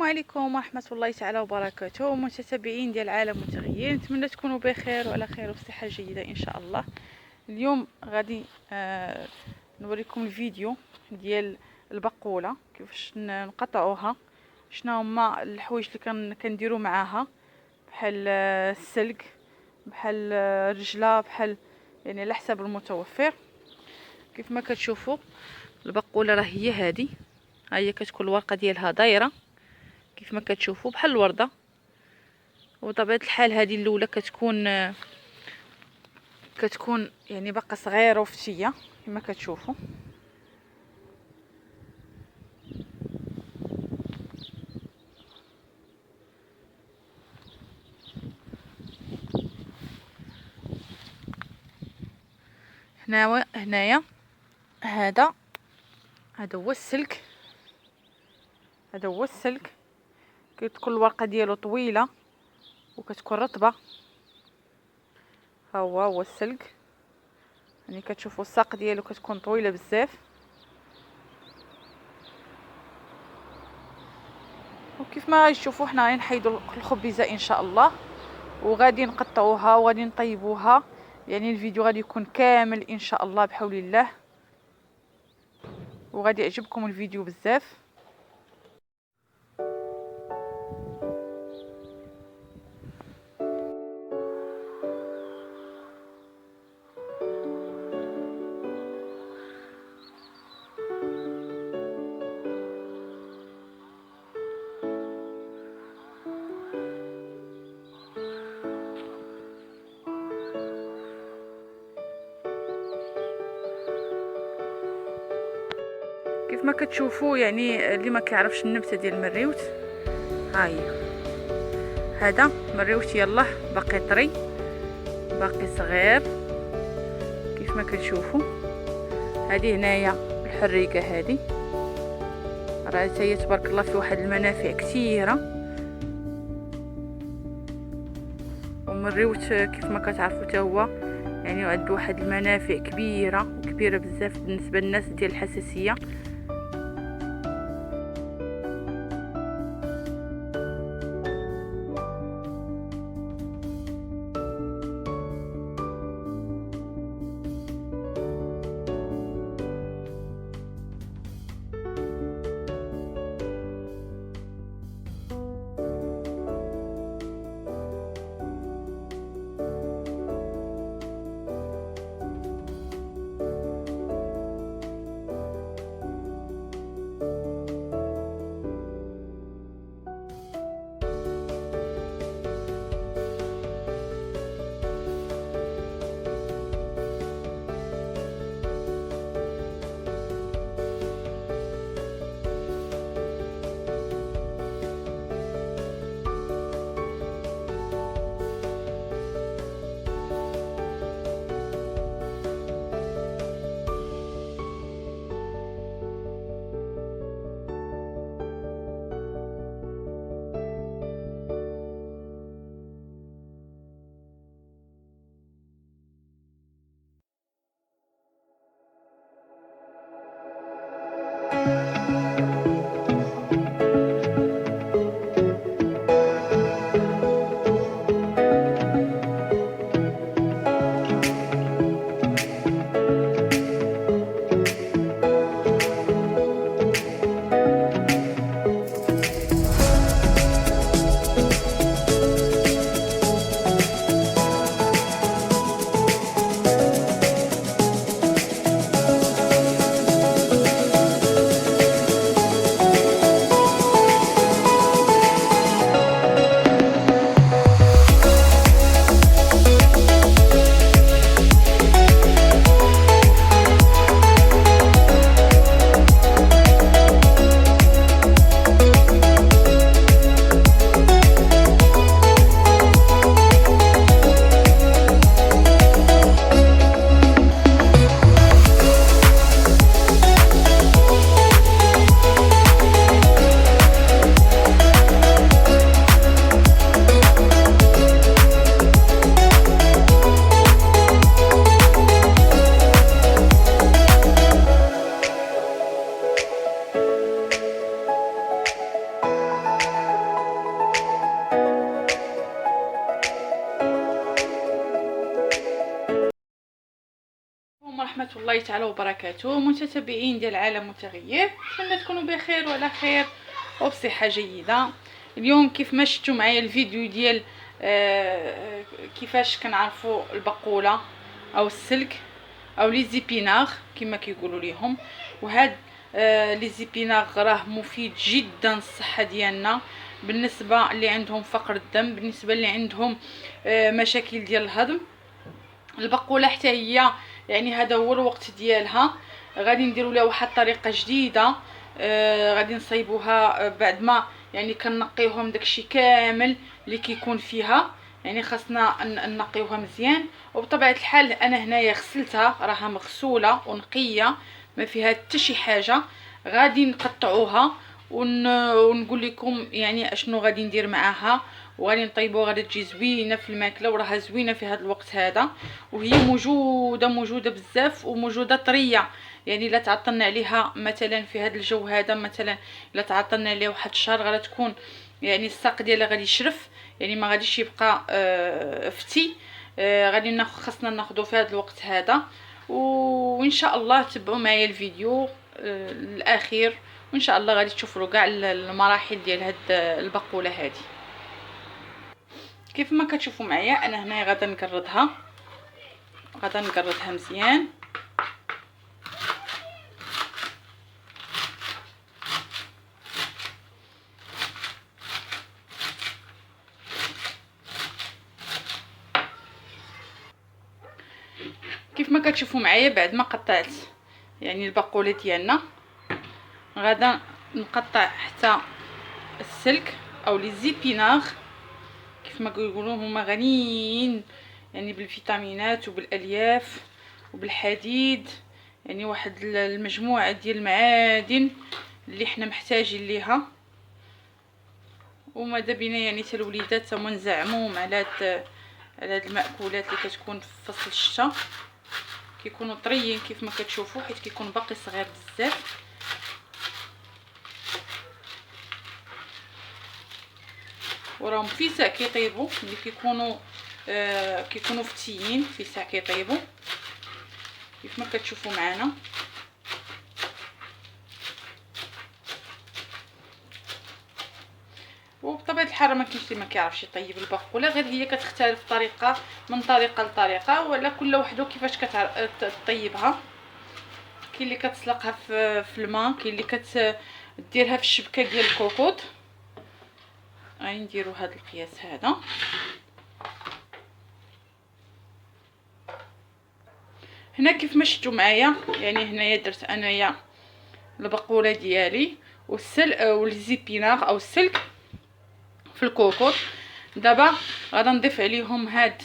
عليكم ورحمة الله تعالى وبركاته، متتبعين ديال عالم متغير. نتمنى تكونوا بخير وعلى خير وصحة جيدة ان شاء الله. اليوم غادي نوريكم الفيديو ديال البقولة كيفاش نقطعوها، شنو هما الحوايج اللي كنديروا معاها، بحال السلق، بحال الرجله، بحال يعني على حسب المتوفر. كيف ما كتشوفوا البقولة راه هي هذه، ها هي كتكون الورقه ديالها دايره كيف ما كتشوفوا بحال الورده. وطبيعه الحال هذه الاولى كتكون يعني باقا صغيره وفتيه كما كتشوفوا. هنايا هذا هو السلك، هذا هو السلك. كتكون الورقه ديالو طويله وكتكون رطبه. ها هو السلك، يعني كتشوفوا الساق ديالو كتكون طويله بزاف. وكيف ما تشوفوا حنا غادي نحيدوا الخبيزه ان شاء الله، وغادي نقطعوها وغادي نطيبوها. يعني الفيديو غادي يكون كامل ان شاء الله بحول الله، وغادي يعجبكم الفيديو بزاف. كيف ما كتشوفوا يعني اللي ما كيعرفش النبته ديال المريوت، ها هي هذا مريوت يلاه باقي طري باقي صغير كيف ما كتشوفوا. هذه هنايا الحريقه، هذه راه حتى هي تبارك الله في واحد المنافع كثيره. ومريوت كيف ما كتعرفوا حتى هو يعني عنده واحد المنافع كبيره بزاف بالنسبه للناس ديال الحساسيه. ورحمة الله تعالى وبركاته. متتبعين ديال عالم متغير، نتمنى تكونوا بخير وعلى خير وبصحة جيدة. اليوم كيف ما شفتوا معايا الفيديو ديال كيفاش كنعرفوا البقولة او السلك او لي زيبيناغ كما كيقولوا ليهم. وهاد لي زيبيناغ راه مفيد جدا للصحة ديالنا، بالنسبة اللي عندهم فقر الدم، بالنسبة اللي عندهم مشاكل ديال الهضم. البقولة حتى هي يعني هذا هو الوقت ديالها. غادي نديروا لها واحد الطريقه جديده. غادي نصايبوها بعد ما يعني كنقيوهم داكشي كامل اللي كيكون فيها، يعني خاصنا نقيوها مزيان. وبطبيعه الحال انا هنايا غسلتها، راها مغسوله ونقيه ما فيها حتى شي حاجه. غادي نقطعوها ونقول لكم يعني اشنو غادي ندير معاها، وغادي نطيبوها. غادي تجي زوينه في الماكله وراها زوينه في هذا الوقت هذا، وهي موجوده بزاف وموجوده طريه. يعني الا تعطلنا عليها مثلا في هذا الجو هذا، مثلا الا تعطلنا عليها واحد الشهر غادي تكون يعني الساق ديالها غادي يشرف، يعني ما غاديش يبقى فتي. غادي خاصنا ناخذو في هذا الوقت هذا. وان شاء الله تبعوا معايا الفيديو الاخير، وان شاء الله غادي تشوفوا كاع المراحل ديال هاد البقوله هذه. كيف ما كتشوفوا معايا انا هنا غادا نقردها مزيان. كيف ما كتشوفوا معايا بعد ما قطعت يعني البقوله ديالنا، غادا نقطع حتى السلك او لي زيبيناغ. كيف ما كيقولوا هما غنيين يعني بالفيتامينات وبالالياف وبالحديد، يعني واحد المجموعه ديال المعادن اللي حنا محتاجين ليها. وماذا بينا يعني حتى الوليدات هما نزعموهم على هاد المأكولات اللي كتكون في فصل الشتاء، كيكونوا طريين كيف ما كتشوفوا، حيت كيكون باقي صغير بزاف. وراهم في ساع كيطيبوا، اللي كيكونوا فتيين في ساع كيطيبوا كيف ما كتشوفوا معنا. وبطبيعه الحال ما كاينش اللي ما كيعرفش يطيب البقوله، غير هي كتختلف طريقه من طريقه لطريقه، ولا كل وحده كيفاش كتطيبها. كاين اللي كتسلقها في الماء، كاين اللي كديرها في الشبكه ديال الكوكوط. غادي نديروا هذا القياس هذا. هنا كيف ما شفتوا معايا يعني هنايا درت انايا البقوله ديالي والزيبيناغ او السلك في الكوكوط. دابا غادا نضيف عليهم هاد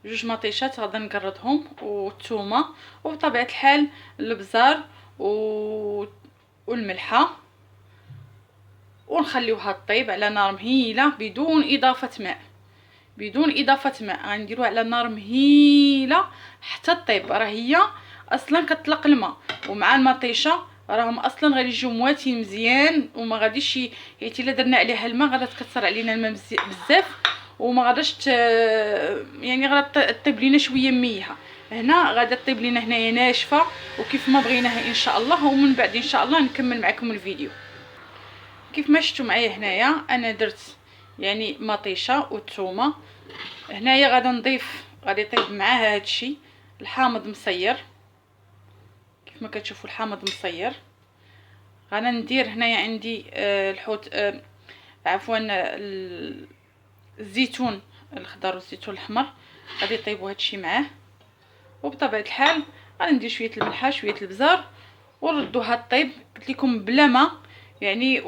جوج مطيشات، غادا نقردهم، والثومه، وبطبيعه الحال البزار والملحه، ونخليوها طيب على نار مهيله بدون اضافه ماء. غنديروها على نار مهيله حتى طيب. راه هي اصلا كتطلق الماء، ومع المطيشه راهم اصلا غادي يجيو مواتين مزيان، وما غاديش حيت الا درنا عليها الماء غادا تكثر علينا الماء بزاف، وما غاداش يعني غادا طيب لينا شويه ميها. هنا غادا طيب لينا هنايا ناشفه وكيف ما بغيناها ان شاء الله. ومن بعد ان شاء الله نكمل معكم الفيديو. كيف ما شفتوا معايا هنايا انا درت يعني مطيشه والثومه. هنايا غادي يطيب معاها هادشي الحامض مصير. كيف ما كتشوفوا الحامض مصير. غانا ندير هنايا عندي الحوت عفوا الزيتون الخضر والزيتون الاحمر، غادي يطيبوا هادشي معاه. وبطبيعه الحال غادي ندير شويه الملحه شويه البزار ونردوها طيب. قلت لكم بلا ما يعني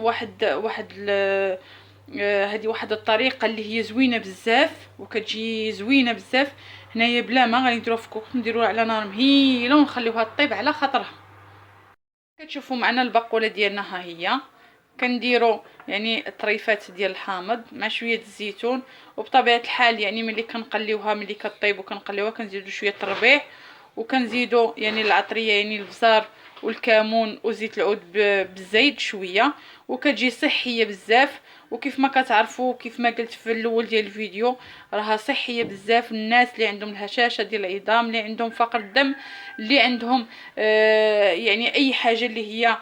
هذه واحد الطريقه اللي هي زوينه بزاف وكتجي زوينه بزاف. هنايا بلا ما غادي نديروها في كوك، نديروها على نار مهيله ونخليوها طيب على خاطرها. كتشوفوا معنا البقوله ديالنا ها هي. كنديروا يعني طريفات ديال الحامض مع شويه الزيتون. وبطبيعه الحال يعني ملي كنقليوها ملي كطيب وكنقليوها كنزيدوا شويه الربيع، وكنزيدوا يعني العطريه يعني البزار والكمون وزيت العود بالزيت شويه، وكتجي صحيه بزاف. وكيف ما كتعرفوا كيف ما قلت في الاول ديال الفيديو، راها صحيه بزاف. الناس اللي عندهم الهشاشه ديال العظام، اللي عندهم فقر الدم، اللي عندهم يعني اي حاجه اللي هي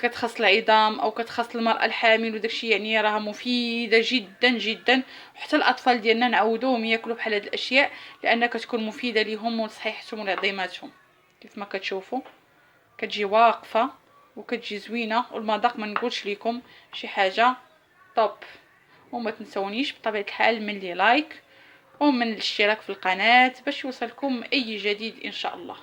كتخص العظام او كتخص المراه الحامل وداكشي، يعني راها مفيده جدا جدا. حتى الاطفال ديالنا نعودوهم ياكلوا بحال هاد الاشياء، لان كتكون مفيده ليهم ولصحيحتهم ولعظيماتهم. كيف ما كتشوفوا كتجي واقفه وكتجي زوينه، والمذاق ما نقولش لكم شي حاجه طوب. وما تنسونيش بطبيعه الحال من لي لايك ومن الاشتراك في القناه باش يوصلكم اي جديد ان شاء الله.